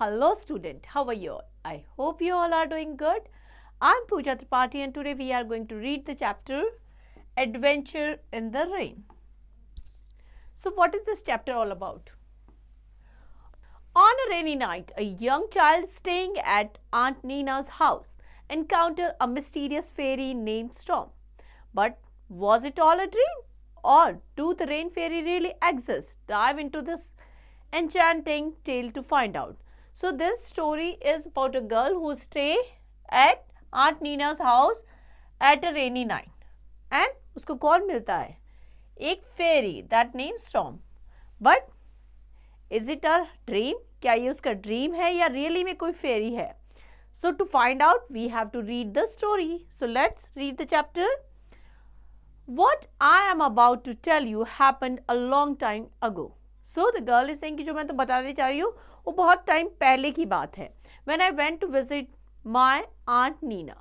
Hello student, how are you? I hope you all are doing good. I'm Pooja Tripathi and today we are going to read the chapter Adventure in the Rain. So what is this chapter all about? On a rainy night, a young child staying at Aunt Nina's house encountered a mysterious fairy named Storm. But was it all a dream? Or do the rain fairy really exist? Dive into this enchanting tale to find out. So this story is about a girl who stay at Aunt Nina's house at a rainy night. And उसको कौन मिलता है? एक fairy that name Storm. But is it a dream? क्या ये उसका dream है या really में कोई fairy है? So to find out, we have to read the story. So let's read the chapter. What I am about to tell you happened a long time ago. So the girl is saying कि जो मैं तो बताने जा रही हूँ वो बहुत टाइम पहले की बात है. When I went to visit my aunt Nina,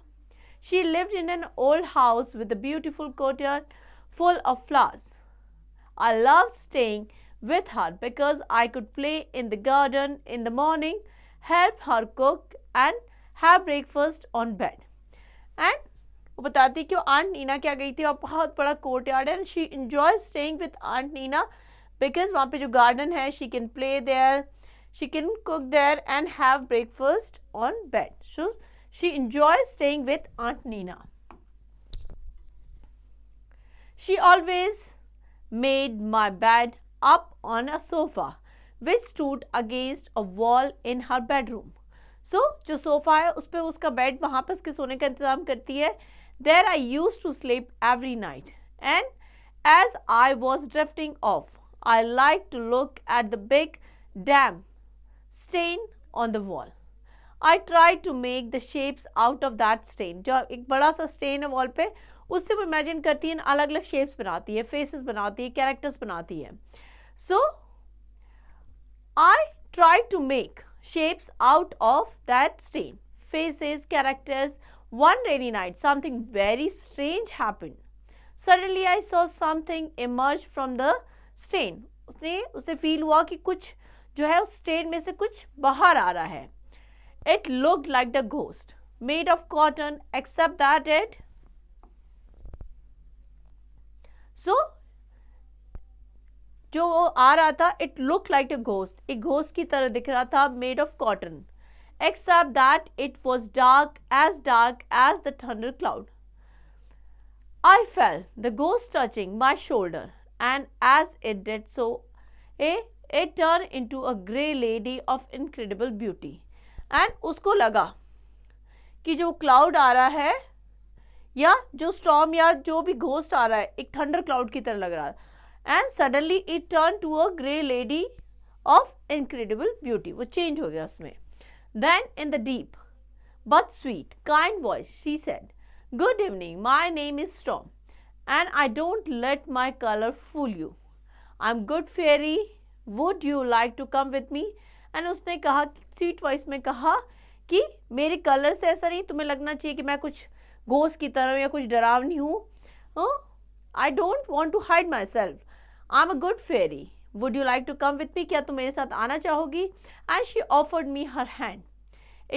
she lived in an old house with a beautiful courtyard full of flowers. I loved staying with her because I could play in the garden in the morning, help her cook and have breakfast on bed. And वो बताती है कि वो aunt Neena क्या गई थी और बहुत बड़ा कोर्टयार्ड है. She enjoy staying with aunt Nina because वहाँ पे जो गार्डन है she can play there, she can cook there and have breakfast on bed. So she enjoy staying with aunt Nina. She always made my bed up on a sofa which stood against a wall in her bedroom. So जो sofa है उस पर उसका bed वहाँ पे उसके सोने का इंतजाम करती है. There I used to sleep every night and as I was drifting off I liked to look at the big damp stain on the wall. I tried to make the shapes out of that stain. जो एक बड़ा सा stain है wall पे उससे वो imagine करती है, अलग अलग शेप्स बनाती है, फेसेस बनाती है, कैरेक्टर्स बनाती है. So I tried to make shapes out of that stain, faces, characters. One rainy night, something very strange happened. Suddenly I saw something emerge from the stain. उसे फील हुआ कि कुछ जो है उस स्टेन में से कुछ बाहर आ रहा है. It looked like the ghost, made of cotton, except that it. So जो वो आ रहा था it look like a ghost, एक घोस्ट की तरह दिख रहा था, made of cotton, except that it was dark as the thunder cloud. I felt the ghost touching my shoulder and as it did so it turn into a grey lady of incredible beauty. And उसको लगा कि जो cloud आ रहा है या जो storm या जो भी घोस्ट आ रहा है एक थंडर क्लाउड की तरह लग रहा है. And suddenly it turned to a grey lady of incredible beauty. वो change हो गया उसमें. Then in the deep but sweet, kind voice, she said, "Good evening. My name is Storm, and I don't let my color fool you. I'm good fairy. Would you like to come with me?" And उसने कहा sweet voice में कहा कि मेरे colour से ऐसा नहीं तुम्हें लगना चाहिए कि मैं कुछ घोस्ट की तरह या कुछ डरावनी हूँ. I don't want to hide myself. I'm a good fairy. Would you like to come with me? क्या तुम मेरे साथ आना चाहोगी? And she offered me her hand.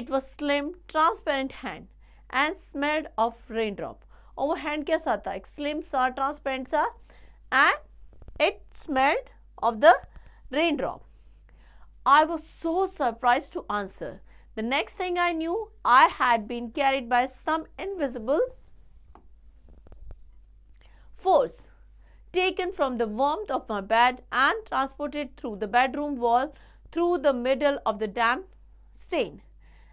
It was slim, transparent hand and smelled of raindrop. और वो hand कैसा था? एक slim सा, transparent सा and it smelled of the raindrop. I was so surprised to answer. The next thing I knew, I had been carried by some invisible force, taken from the warmth of my bed and transported through the bedroom wall through the middle of the damp stain.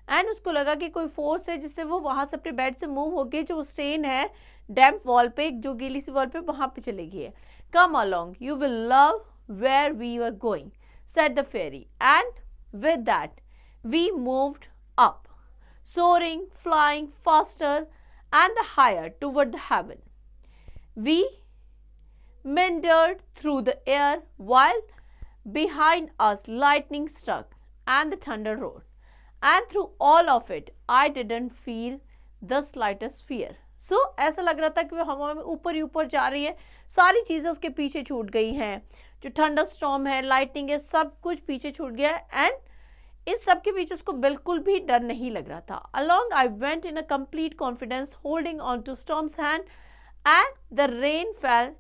And उसको लगा कि कोई force है जिससे वो वहाँ से अपने बेड से मूव होके जो स्टेन है डैम्प वॉल पे, जो गीली सी वॉल पे वहाँ पे चली गई है. Come along, you will love where we were going, said the fairy. And with that we moved up, soaring, flying faster and higher toward the heaven. We meandered through the air while behind us lightning struck and the thunder roared. And through all of it, I didn't feel the slightest fear. So ऐसा लग रहा था कि वो हवा में ऊपर ही ऊपर जा रही है, सारी चीज़ें उसके पीछे छूट गई हैं. जो थंडर स्टॉर्म है, लाइटनिंग है, सब कुछ पीछे छूट गया है. एंड इस सब के बीच उसको बिल्कुल भी डर नहीं लग रहा था. Along I went in a complete confidence, holding on to Storm's hand, and the rain fell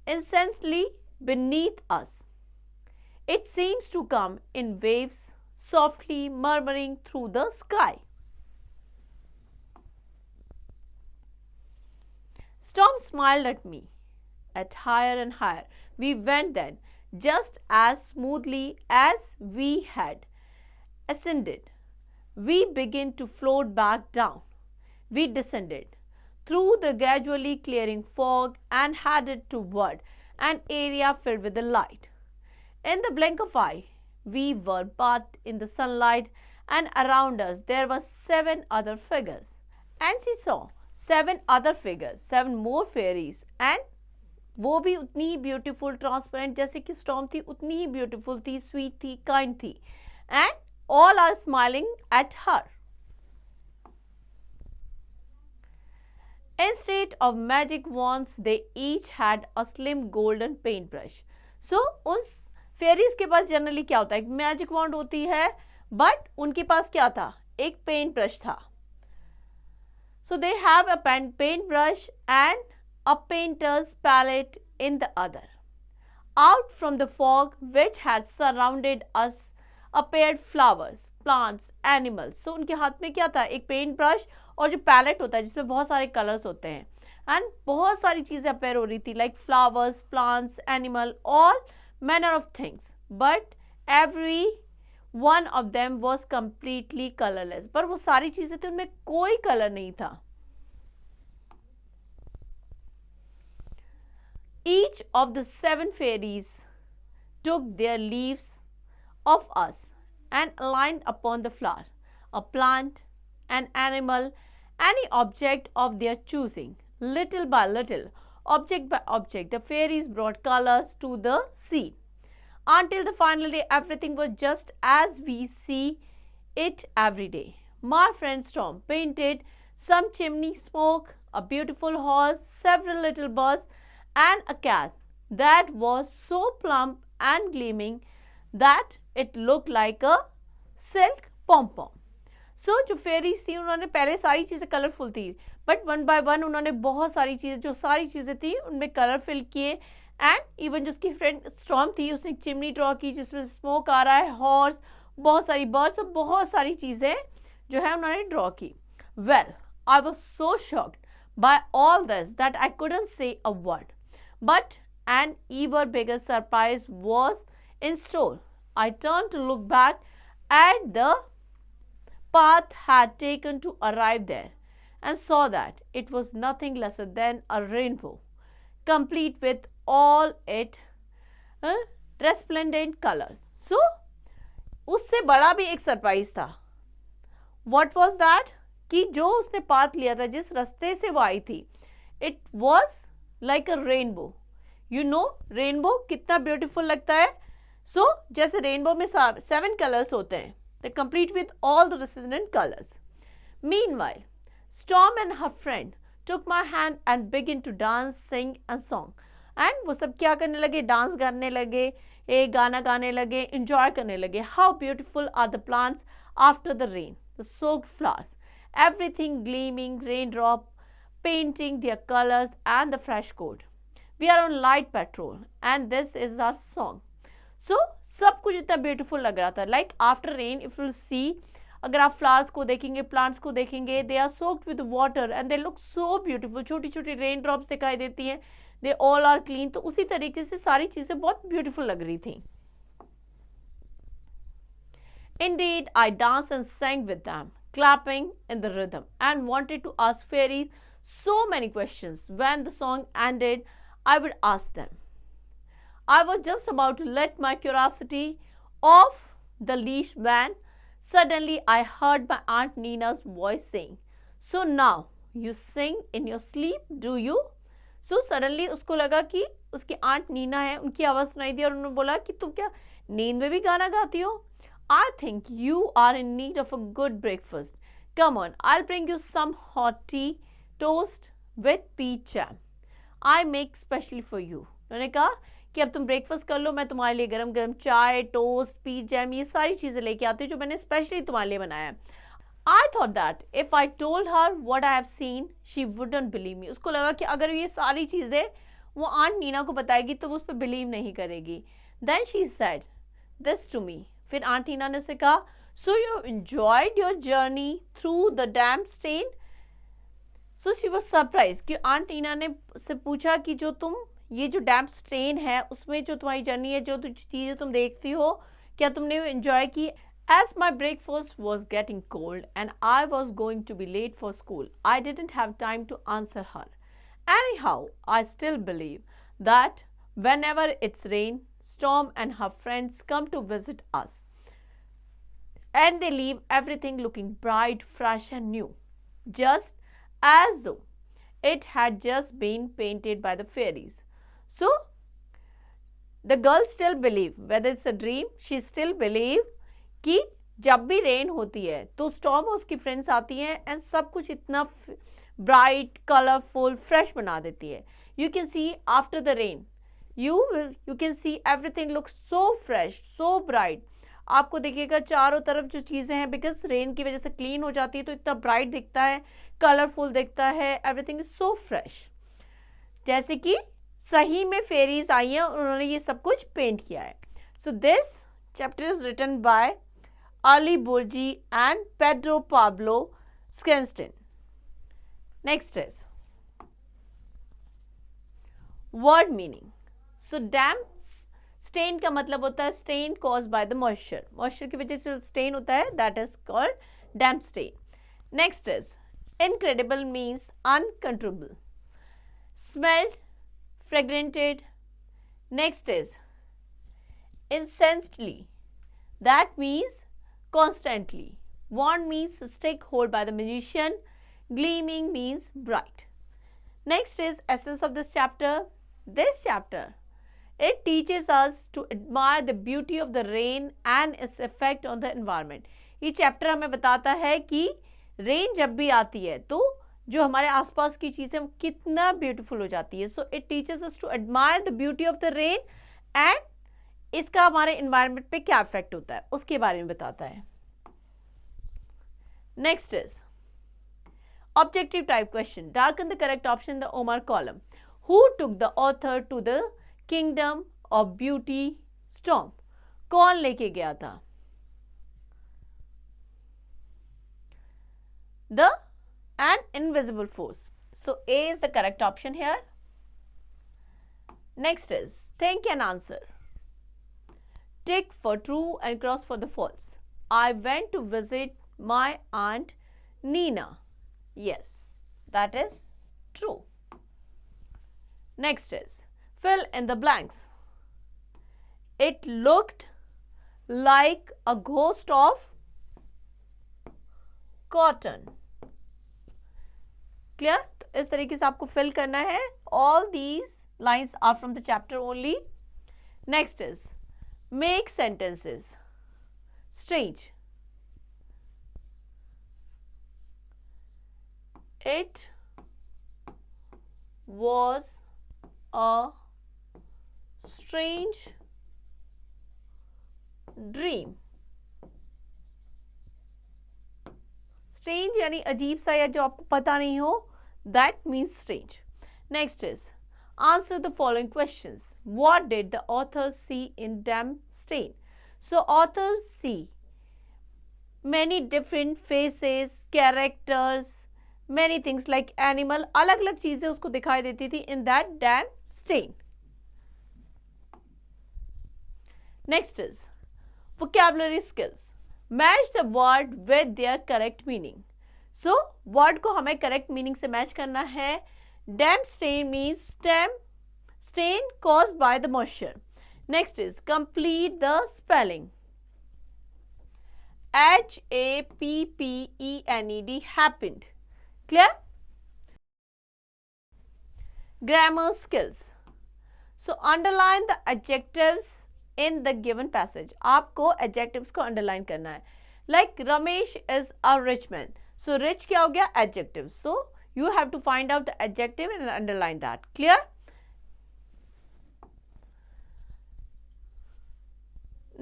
incessantly beneath us. It seems to come in waves, softly murmuring through the sky. Storm smiled at me, at higher and higher. We went then, just as smoothly as we had ascended. We began to float back down. We descended through the gradually clearing fog and headed toward an area filled with the light. In the blink of eye, we were bathed in the sunlight, and around us there were 7 other figures. And she saw 7 other figures, 7 more fairies, and वो भी उतनी ही beautiful transparent जैसे कि storm थी, उतनी ही beautiful थी, स्वीट थी, काइंड थी. And all are smiling at her. Instead of magic wands, they each had a slim golden paintbrush. So उस फेरीज के पास जनरली क्या होता है, एक मैजिक वॉन्ड होती है, बट उनके पास क्या था, एक पेंट ब्रश था. So they have a paintbrush and a painter's palette in the other. Out from the fog which had surrounded us appeared flowers, plants, animals. So उनके हाथ में क्या था, एक पेंट ब्रश और जो पैलेट होता है जिसमें बहुत सारे कलर्स होते हैं, एंड बहुत सारी चीज़ें अपेयर हो रही थी, like flowers, plants, animal, all manner of things, but every one of them was completely colourless. पर वो सारी चीज़ें थी, उनमें कोई कलर नहीं था. Each of the 7 fairies took their leaves of us and aligned upon the flower, a plant, an animal, any object of their choosing. Little by little, object by object, the fairies brought colors to the sea, until the finally everything was just as we see it every day. My friend Storm painted some chimney smoke, a beautiful horse, several little birds, and a cat that was so plump and gleaming that it looked like a silk pom-pom. So जो fairies थी उन्होंने पहले सारी चीज़ें colourful थी, but one by one उन्होंने बहुत सारी चीज़ें, जो सारी चीज़ें थी उनमें कलर फिल किए. एंड इवन जो उसकी फ्रेंड स्टॉर्म थी उसने चिमनी ड्रॉ की जिसमें स्मोक आ रहा है, हॉर्स, बहुत सारी बर्ड्स और बहुत सारी चीज़ें जो है उन्होंने ड्रॉ की. Well, I was so shocked by all this that I couldn't say a word. But an even bigger surprise was in store. I turned to look back at the path had taken to arrive there, and saw that it was nothing lesser than a rainbow, complete with all its resplendent colors. So, उससे बड़ा भी एक surprise था. What was that? कि जो उसने path लिया था, जिस रास्ते से वो आई थी, it was like a rainbow. You know rainbow कितना ब्यूटीफुल लगता है. सो जैसे रेनबो में 7 कलर्स होते हैं, the complete with all the resident colours. Meanwhile storm and her friend took my hand and begin to dance, sing and song. And वो सब क्या करने लगे, डांस करने लगे, एक गाना गाने लगे, इंजॉय करने लगे. How beautiful are the plants after the rain, the soaked flowers, everything gleaming, rain drop painting their colors and the fresh coat. We are on light patrol and this is our song. So सब कुछ इतना beautiful लग रहा था. Like after rain if you see, अगर आप flowers को देखेंगे, प्लांट्स को देखेंगे, they are soaked with water and they look so beautiful. छोटी छोटी रेन ड्रॉप्स दिखाई देती हैं, दे ऑल आर क्लीन. तो उसी तरीके से सारी चीज़ें बहुत ब्यूटीफुल लग रही थी. Indeed, I danced and sang with them, clapping in the rhythm, and wanted to ask fairies so many questions. When the song ended, I would ask them. I was just about to let my curiosity off the leash when suddenly I heard my Aunt Nina's voice saying, "So now you sing in your sleep, do you?" So suddenly उसको लगा कि उसकी aunt Neena है, उनकी आवाज़ सुनाई दी और उन्होंने बोला कि तुम क्या नींद में भी गाना गाती हो? I think you are in need of a good breakfast. Come on, I'll bring you some hot tea, toast with peach jam I make specially for you. उन्होंने कहा कि अब तुम ब्रेकफास्ट कर लो, मैं तुम्हारे लिए गरम गरम चाय, टोस्ट, पीच, जैम, ये सारी चीज़ें लेके आती हूँ जो मैंने स्पेशली तुम्हारे लिए बनाया है। I thought that if I told her what I have seen, she wouldn't believe me. उसको लगा कि अगर ये सारी चीज़ें वो आंट नीना को बताएगी तो वो उस पर बिलीव नहीं करेगी। Then she said this to me. फिर आंट नीना ने उसे कहा, so you enjoyed your journey through the damp stain? So she was surprised कि आंट नीना ने से पूछा कि जो तुम ये जो डैम्प स्टेन है उसमें जो तुम्हारी जर्नी है, जो चीज़ें तुम देखती हो, क्या तुमने वो एंजॉय की? As my breakfast was getting cold and I was going to be late for school, I didn't have time to answer her. Anyhow, I still believe that whenever it's rain, Storm and her friends come to visit us, and they leave everything looking bright, fresh and new, just as though it had just been painted by the fairies. So, the girl still believe, whether it's a dream, she still believe कि जब भी rain होती है तो storm और उसकी friends आती हैं एंड सब कुछ इतना ब्राइट, कलरफुल, फ्रेश बना देती है. You can see after the rain, you can see everything look so fresh, so bright. आपको देखिएगा चारों तरफ जो चीज़ें हैं, बिकॉज रेन की वजह से क्लीन हो जाती है तो इतना ब्राइट दिखता है, कलरफुल दिखता है, एवरीथिंग इज सो फ्रेश. जैसे कि सही में फेरीज आई हैं और उन्होंने ये सब कुछ पेंट किया है. So this chapter is written by Ali Bourgi and Pedro Pablo Skenstein. Next is word meaning. So damp stain का मतलब होता है stain caused by the moisture. Moisture की वजह से stain होता है, that is called damp stain. Next is incredible means uncontrollable. Smelled, fragranted. Next is incessantly, that means constantly. Wand means stick hold by the magician. Gleaming means bright. Next is essence of this chapter. This chapter, it teaches us to admire the beauty of the rain and its effect on the environment. ये chapter हमें बताता है कि rain जब भी आती है तो जो हमारे आसपास की चीज़ें वो कितना ब्यूटीफुल हो जाती है. So it teaches us to admire the beauty of the rain and इसका हमारे इन्वायरमेंट पे क्या इफेक्ट होता है उसके बारे में बताता है. Next is objective type question. Darken the correct option in the OMR column. Who took the author to the kingdom of beauty storm? कौन लेके गया था? The an invisible force. So A is the correct option here. Next is think and answer. Tick for true and cross for the false. I went to visit my aunt Nina. Yes, that is true. Next is fill in the blanks. It looked like a ghost of cotton. Clear? तो इस तरीके से आपको fill करना है. All these lines are from the chapter only. Next is make sentences. Strange. It was a strange dream. Strange यानी अजीब सा या जो आपको पता नहीं हो, that means strange. Next is answer the following questions. What did the author see in damp stain? So authors see many different faces, characters, many things like animal. अलग अलग चीजें उसको दिखाई देती थी in that damp stain. Next is vocabulary skills. Match the word with their correct meaning. So word को हमें correct meaning से match करना है. Damp stain means stain caused by the moisture. Next is complete the spelling. HAPPENED, happened. Clear? Grammar skills. So underline the adjectives in the given passage. आपको adjectives को underline करना है. Like Ramesh is a rich man. So rich क्या हो गया? Adjective. So you have to find out the adjective and underline that. Clear?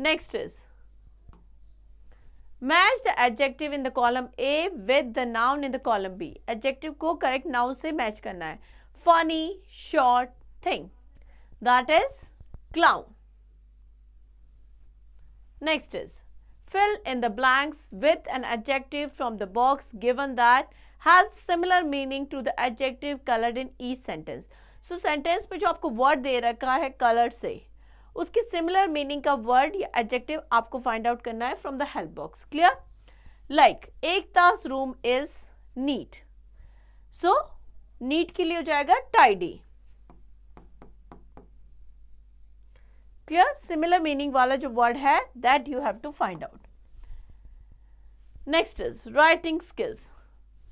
Next is match the adjective in the column A with the noun in the column B. Adjective को correct noun से match करना है. Funny, short thing. That is clown. Next is fill in the blanks with an adjective from the box given that has similar meaning to the adjective colored in each sentence. So sentence में जो आपको word दे रखा है colored से, उसकी similar meaning का word या adjective आपको find out करना है from the help box. Clear? Like Ekta's room is neat. So neat के लिए हो जाएगा tidy. Clear? Similar meaning वाला जो word है that you have to find out. Next is writing skills.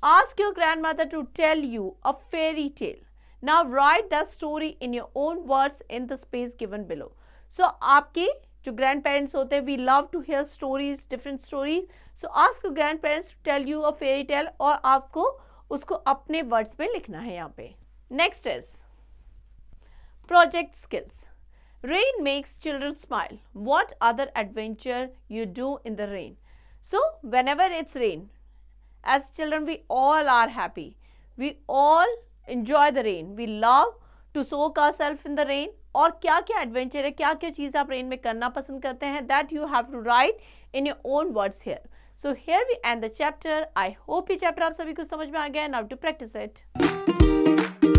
Ask your grandmother to tell you a fairy tale. Now write the story in your own words in the space given below. So आपके जो grandparents होते हैं, we love to hear stories, different stories. So ask your grandparents to tell you a fairy tale और आपको उसको अपने words में लिखना है यहाँ पे. Next is project skills. Rain makes children smile. What other adventure you do in the rain? So whenever it's rain, as children we all are happy. We all enjoy the rain. We love to soak ourselves in the rain. और क्या क्या adventure है, क्या क्या चीज़ आप rain में करना पसंद करते हैं, that you have to write in your own words here. So here we end the chapter. I hope ये chapter आप सभी को समझ में आ गया. Now to practice it.